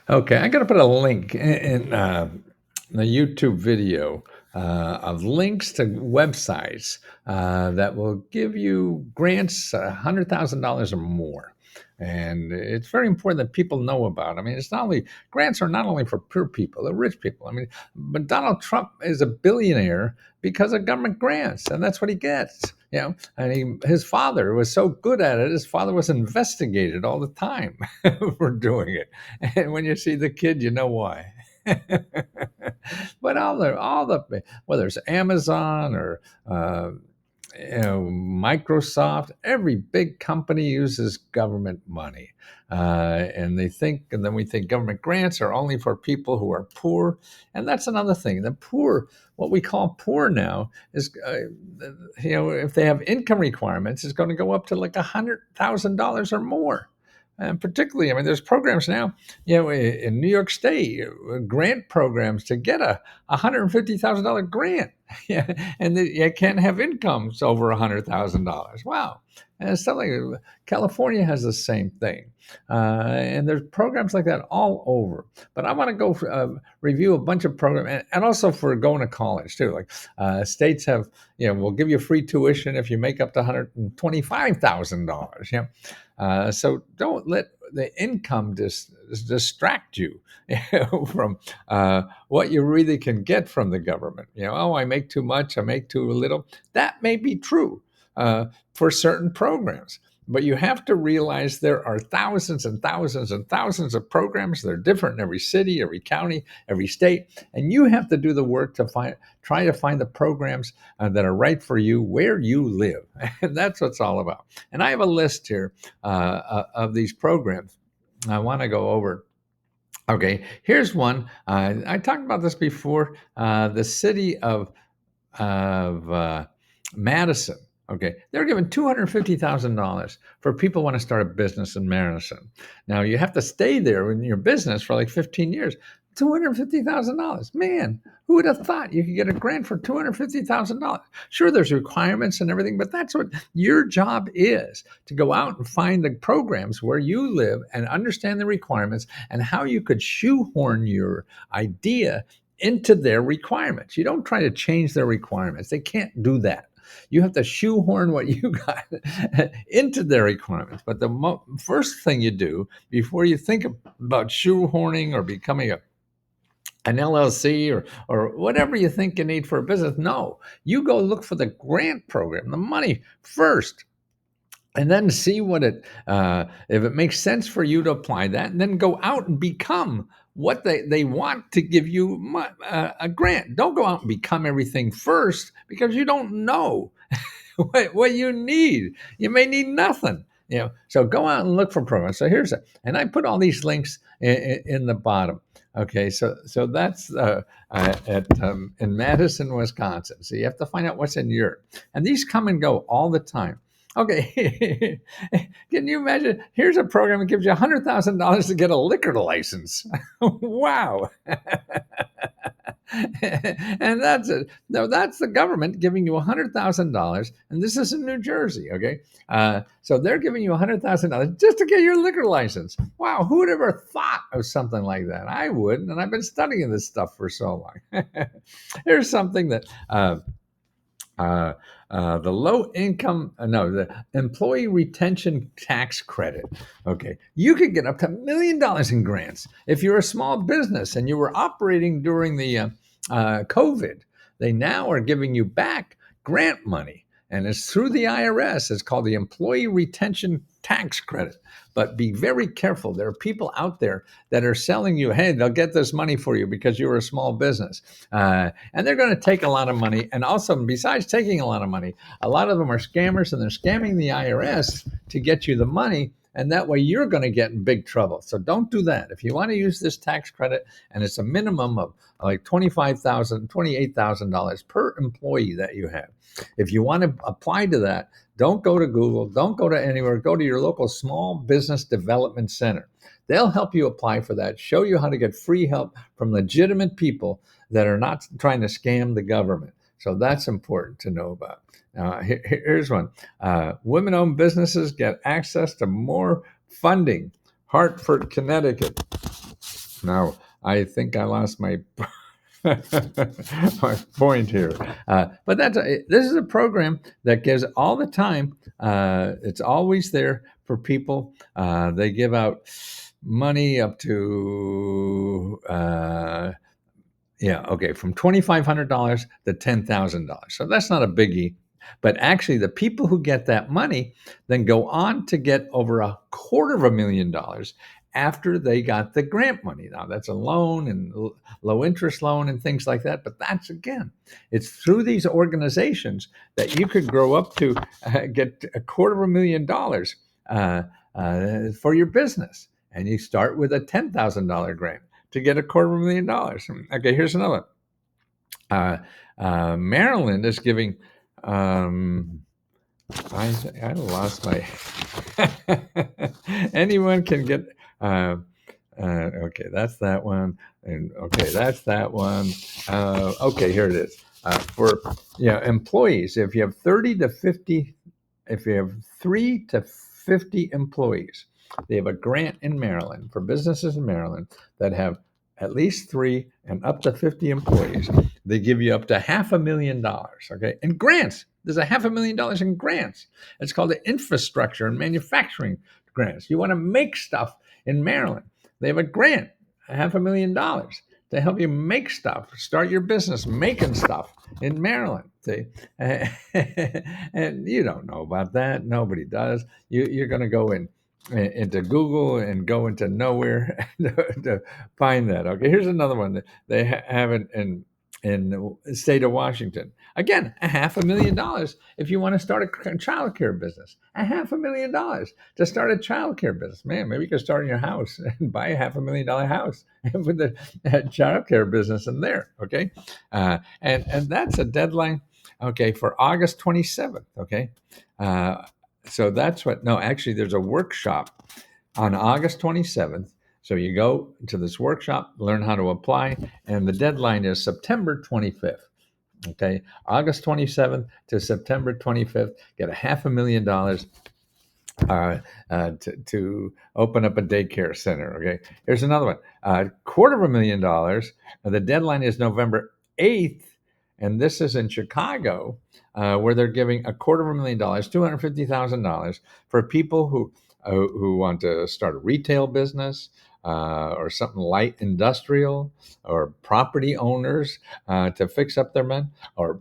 Okay, I got to put a link in the YouTube video of links to websites that will give you grants $100,000 or more. And it's very important that people know about. I mean, it's not only grants are not only for poor people, they're rich people. I mean, but Donald Trump is a billionaire because of government grants, and that's what he gets. And his father was so good at it. His father was investigated all the time for doing it. And when you see the kid, you know why. But all the whether it's Amazon or uh, Microsoft, every big company uses government money, and then we think government grants are only for people who are poor, and that's another thing. The poor, what we call poor now, is if they have income requirements, is going to go up to like $100,000 or more. And particularly, I mean, there's programs now, in New York State, grant programs to get a $150,000 grant. Yeah, and you can't have incomes over $100,000. Wow. And stuff like California has the same thing. And there's programs like that all over. But I want to go review a bunch of programs, and also for going to college too. Like states have, will give you free tuition if you make up to $125,000. So don't let the income distract you from what you really can get from the government. Oh, I make too much, I make too little. That may be true for certain programs. But you have to realize there are thousands and thousands and thousands of programs. They're different in every city, every county, every state. And you have to do the work to try to find the programs that are right for you where you live. And that's what it's all about. And I have a list here of these programs I want to go over. Okay, here's one. I talked about this before. The city of Madison. Okay, they're giving $250,000 for people who want to start a business in Madison. Now you have to stay there in your business for like 15 years. $250,000, man. Who would have thought you could get a grant for $250,000? Sure, there's requirements and everything, but that's what your job is, to go out and find the programs where you live and understand the requirements and how you could shoehorn your idea into their requirements. You don't try to change their requirements. They can't do that. You have to shoehorn what you got into their requirements. But the first thing you do before you think about shoehorning or becoming an LLC or whatever you think you need for a business, no, you go look for the grant program, the money first, and then see if it makes sense for you to apply that, and then go out and become what they want to give you a grant. Don't go out and become everything first, because you don't know what you need. You may need nothing. So go out and look for programs. So here's it, and I put all these links in the bottom. Okay, so that's in Madison, Wisconsin. So you have to find out what's in Europe, and these come and go all the time. Okay, can you imagine? Here's a program that gives you $100,000 to get a liquor license. Wow. And that's it. No, that's the government giving you $100,000, and this is in New Jersey. Okay, so they're giving you $100,000 just to get your liquor license. Wow, who would ever thought of something like that? I wouldn't, and I've been studying this stuff for so long. Here's something that. The low income, no, the employee retention tax credit. Okay, you could get up to $1 million in grants if you're a small business and you were operating during the COVID. They now are giving you back grant money, and it's through the IRS. It's called the Employee Retention Tax Credit. But be very careful. There are people out there that are selling you, hey, they'll get this money for you because you're a small business. And they're going to take a lot of money. And also, besides taking a lot of money, a lot of them are scammers, and they're scamming the IRS to get you the money. And that way you're going to get in big trouble. So don't do that. If you want to use this tax credit, and it's a minimum of like $25,000, $28,000 per employee that you have. If you want to apply to that, don't go to Google, don't go to anywhere, go to your local small business development center. They'll help you apply for that, show you how to get free help from legitimate people that are not trying to scam the government. So that's important to know about. Here's one. Women-owned businesses get access to more funding. Hartford, Connecticut. Now, I think I lost my my point here. But this is a program that gives all the time. It's always there for people. They give out money up to from $2,500 to $10,000. So that's not a biggie. But actually, the people who get that money then go on to get over $250,000 after they got the grant money. Now, that's a loan and low interest loan and things like that. But that's again, it's through these organizations that you could grow up to get $250,000 for your business. And you start with a $10,000 grant to get $250,000. Okay, here's another. Maryland is giving. I lost my. Anyone can get. Okay, that's that one, and okay, that's that one. Okay, here it is. For employees, if you have 30 to 50, if you have 3 to 50 employees, they have a grant in Maryland for businesses in Maryland that have at least 3 and up to 50 employees. They give you up to $500,000, okay, in grants. There's $500,000 in grants. It's called the infrastructure and manufacturing grants. You want to make stuff in Maryland. They have a grant, $500,000 to help you make stuff, start your business making stuff in Maryland. See, and you don't know about that. Nobody does. You're going to go into Google and go into nowhere to find that. Okay, here's another one that they have it in the state of Washington. Again, $500,000 if you want to start a childcare business. $500,000 to start a childcare business. Man, maybe you could start in your house and buy a $500,000 house and put the childcare business in there. Okay, and that's a deadline. Okay, for August 27th. Okay, so that's what. No, actually, there's a workshop on August 27th. So you go to this workshop, learn how to apply, and the deadline is September 25th. Okay, August 27th to September 25th. Get $500,000 to open up a daycare center. Okay, here's another one. $250,000. The deadline is November 8th, and this is in Chicago, where they're giving $250,000, $250,000 for people who want to start a retail business, or something light industrial, or property owners to fix up their men, or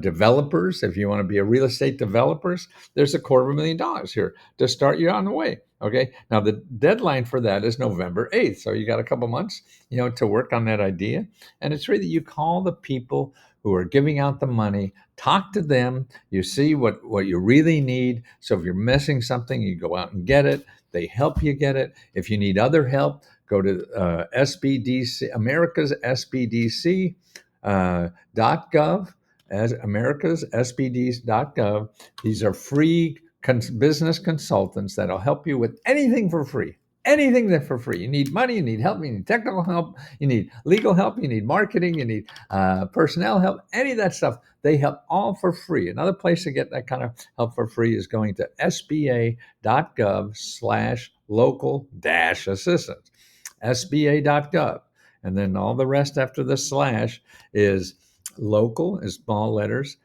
developers. If you want to be a real estate developers, there's $250,000 here to start you on the way. Okay. Now the deadline for that is November 8th. So you got a couple months, to work on that idea. And it's really, you call the people who are giving out the money, talk to them, you see what you really need. So if you're missing something, you go out and get it. They help you get it. If you need other help, go to SBDC, America's SBDC .gov, as America's SBDs.gov. These are free business consultants that'll help you with anything for free. Anything that for free. You need money, you need help, you need technical help, you need legal help, you need marketing, you need personnel help, any of that stuff. They help all for free. Another place to get that kind of help for free is going to sba.gov/local-assistance. sba.gov. And then all the rest after the slash is local, is small letters,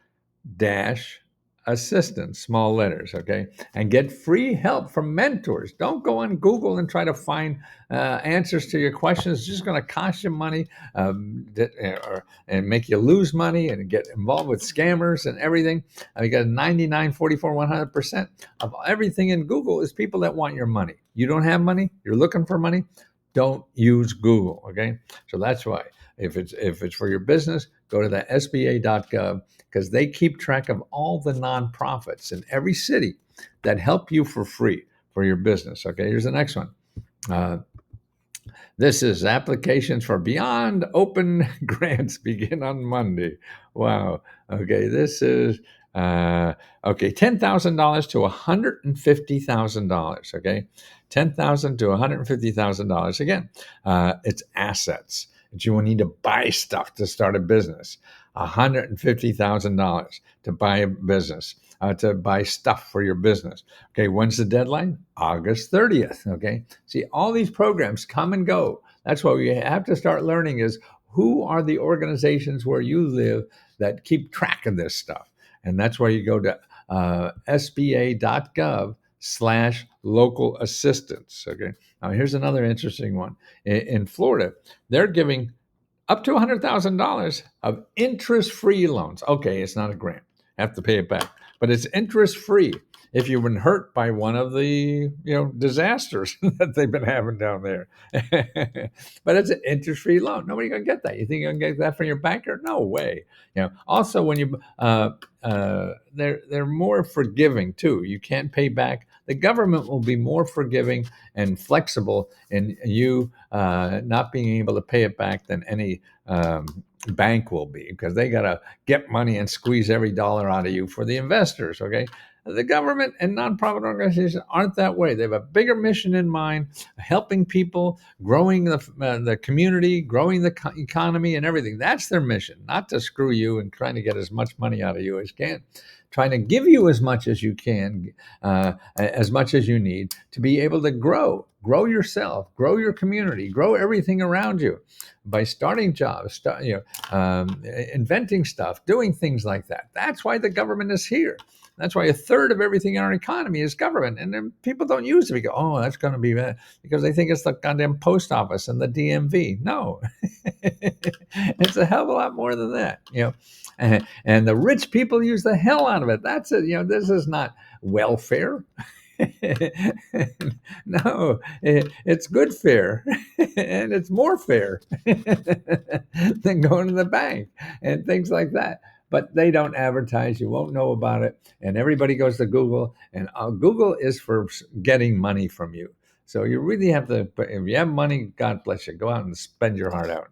dash assistance, small letters, okay? And get free help from mentors. Don't go on Google and try to find answers to your questions. It's just going to cost you money, and make you lose money and get involved with scammers and everything. Because 99, 44, 100% of everything in Google is people that want your money. You don't have money, you're looking for money, don't use Google, okay? So that's why. If it's for your business, go to the SBA.gov, because they keep track of all the nonprofits in every city that help you for free for your business. Okay, here's the next one. This is applications for Beyond Open grants begin on Monday. Wow. Okay, this is $10,000 to $150,000. Okay, $10,000 to $150,000. Again, it's assets that you will need to buy stuff to start a business. $150,000 to buy a business, to buy stuff for your business. Okay, when's the deadline? August 30th. Okay, see, all these programs come and go. That's why we have to start learning is who are the organizations where you live that keep track of this stuff. And that's why you go to sba.gov/local assistance. Okay. Now, here's another interesting one. In Florida, they're giving up to $100,000 of interest-free loans. Okay, it's not a grant. Have to pay it back, but it's interest-free if you've been hurt by one of the disasters that they've been having down there. But it's an interest-free loan. Nobody's gonna get that. You think you're gonna get that from your banker? No way. Also, when you they're more forgiving too. You can't pay back. The government will be more forgiving and flexible in you not being able to pay it back than any bank will be, because they got to get money and squeeze every dollar out of you for the investors. Okay. The government and nonprofit organizations aren't that way. They have a bigger mission in mind, helping people, growing the community, growing the economy and everything. That's their mission, not to screw you and trying to get as much money out of you as can. Trying to give you as much as you can, as much as you need to be able to grow yourself, grow your community, grow everything around you by starting jobs, inventing stuff, doing things like that. That's why the government is here. That's why a third of everything in our economy is government. And then people don't use it. We go, oh, that's going to be bad, because they think it's the goddamn post office and the DMV. No, it's a hell of a lot more than that. And the rich people use the hell out of it. That's it. This is not welfare. No, it's good fare, and it's more fair than going to the bank and things like that. But they don't advertise. You won't know about it. And everybody goes to Google, and Google is for getting money from you. So you really have to, if you have money, God bless you, go out and spend your heart out.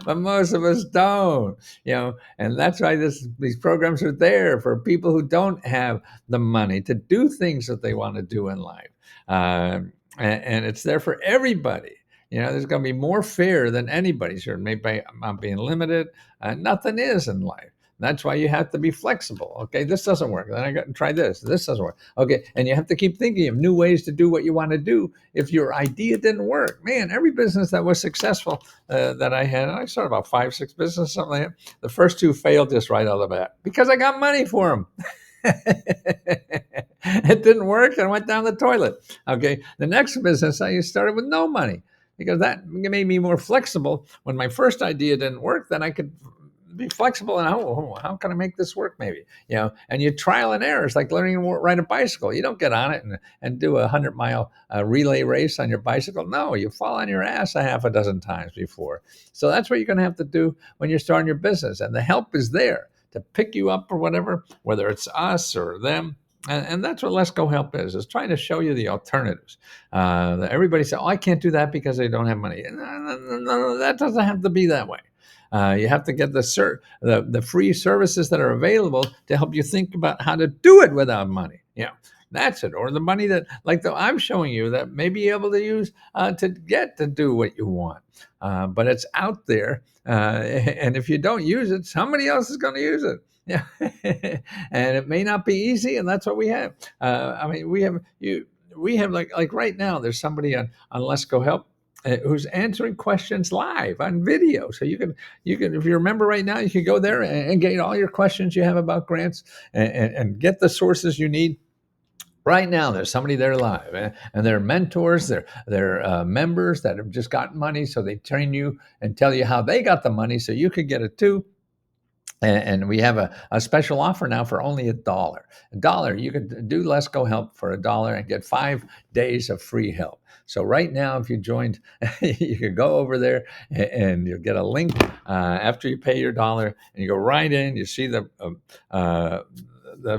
But most of us don't, and that's why these programs are there for people who don't have the money to do things that they want to do in life. And it's there for everybody. There's going to be more fair than anybody's here. Maybe I'm being limited. Nothing is in life. That's why you have to be flexible. Okay, this doesn't work. Then I got to try this. This doesn't work. Okay, and you have to keep thinking of new ways to do what you want to do. If your idea didn't work, man, every business that was successful that I had, and I started about 5, 6 businesses, something like that. The first 2 failed just right out of the bat because I got money for them. It didn't work and went down the toilet. Okay, the next business I started with no money, because that made me more flexible. When my first idea didn't work, then I could be flexible and how can I make this work? Maybe, and you trial and error. It's like learning to ride a bicycle. You don't get on it and do a 100-mile relay race on your bicycle. No, you fall on your ass a half a dozen times before. So that's what you're going to have to do when you're starting your business. And the help is there to pick you up or whatever, whether it's us or them. And that's what Let's Go Help is trying to show you the alternatives. Everybody says, oh, I can't do that because they don't have money. No, that doesn't have to be that way. You have to get the free services that are available to help you think about how to do it without money. That's it. Or the money that, like I'm showing you, that may be able to use to get to do what you want. But it's out there. And if you don't use it, somebody else is going to use it. Yeah. And it may not be easy. And that's what we have. We have like right now, there's somebody on Let's Go Help who's answering questions live on video. So you can, if you remember right now, you can go there and get all your questions you have about grants and get the sources you need. Right now, there's somebody there live, and they're mentors, they're members that have just gotten money. So they train you and tell you how they got the money so you could get it too. And we have a special offer now for only $1. $1, you could do Let's Go Help for $1 and get 5 days of free help. So right now, if you joined, you could go over there and you'll get a link after you pay your $1, and you go right in. You see the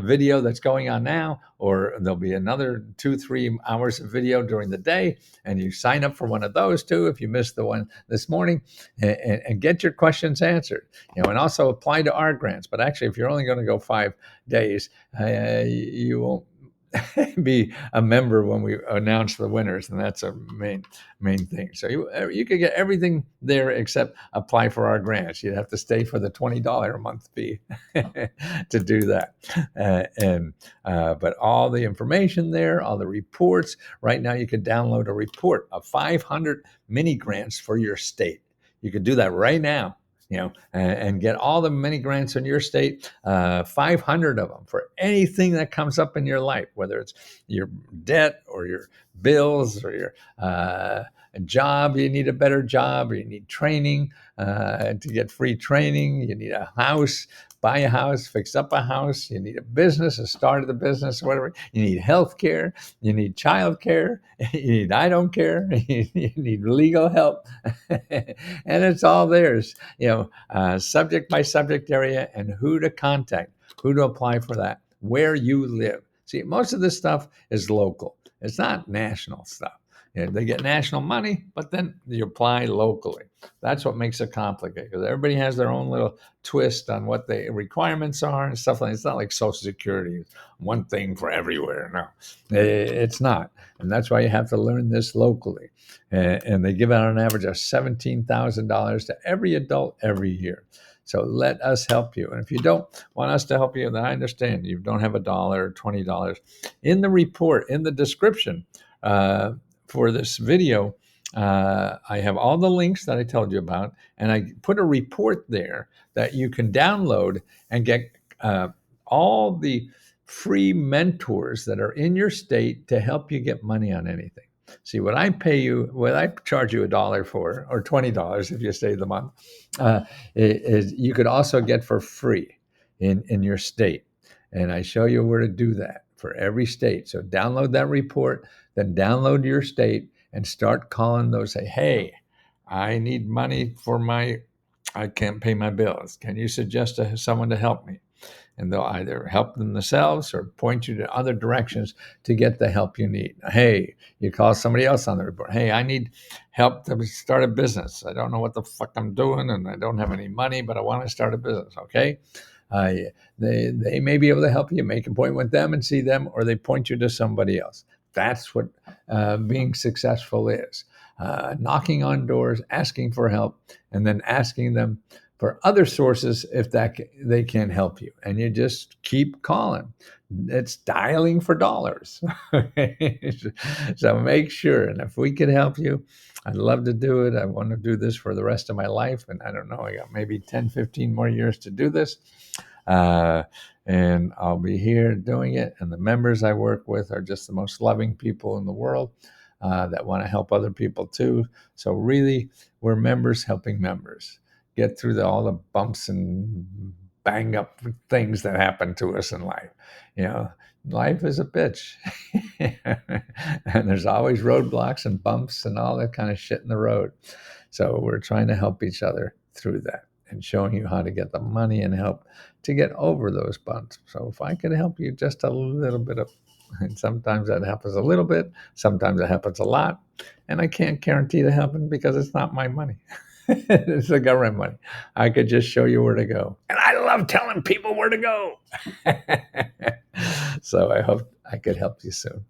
video that's going on now, or there'll be another 2-3 hours of video during the day, and you sign up for one of those too if you missed the one this morning, and get your questions answered. And also apply to our grants. But actually, if you're only going to go 5 days, you won't be a member when we announce the winners, and that's a main thing. So you could get everything there except apply for our grants. You'd have to stay for the $20 a month fee to do that. But all the information there, all the reports. Right now, you could download a report of 500 mini grants for your state. You could do that right now, and get all the mini grants in your state, 500 of them for anything that comes up in your life, whether it's your debt or your bills or your job. You need a better job, or you need training to get free training. You need a house. Buy a house, fix up a house. You need a business, a start of the business, whatever. You need health care. You need child care. You need I don't care. You need legal help. And it's all theirs, subject by subject area, and who to contact, who to apply for that, where you live. See, most of this stuff is local. It's not national stuff. They get national money, but then you apply locally. That's what makes it complicated, because everybody has their own little twist on what the requirements are and stuff like that. It's not like Social Security, one thing for everywhere. No, it's not. And that's why you have to learn this locally. And they give out an average of $17,000 to every adult every year. So let us help you. And if you don't want us to help you, then I understand. You don't have $1 or $20. In the report, in the description, for this video, I have all the links that I told you about, and I put a report there that you can download and get all the free mentors that are in your state to help you get money on anything. See, what I charge you $1 for, or $20 if you stay the month, is you could also get for free in your state. And I show you where to do that for every state. So download that report, then download your state and start calling those. Say, hey, I need money I can't pay my bills. Can you suggest someone to help me? And they'll either help them themselves or point you to other directions to get the help you need. Hey, you call somebody else on the report. Hey, I need help to start a business. I don't know what the fuck I'm doing, and I don't have any money, but I want to start a business. Okay. They may be able to help you. Make an appointment with them and see them, or they point you to somebody else. That's what being successful is. Knocking on doors, asking for help, and then asking them for other sources if they can help you. And you just keep calling. It's dialing for dollars. So make sure. And if we could help you, I'd love to do it. I want to do this for the rest of my life. And I don't know, I got maybe 10, 15 more years to do this. And I'll be here doing it. And the members I work with are just the most loving people in the world that want to help other people too. So really, we're members helping members get through all the bumps and bang up things that happen to us in life. Life is a bitch. And there's always roadblocks and bumps and all that kind of shit in the road. So we're trying to help each other through that and showing you how to get the money and help to get over those bumps. So if I could help you just a little bit and sometimes that happens a little bit, sometimes it happens a lot, and I can't guarantee to happen because it's not my money. It's the government money. I could just show you where to go. And I love telling people where to go. So I hope I could help you soon.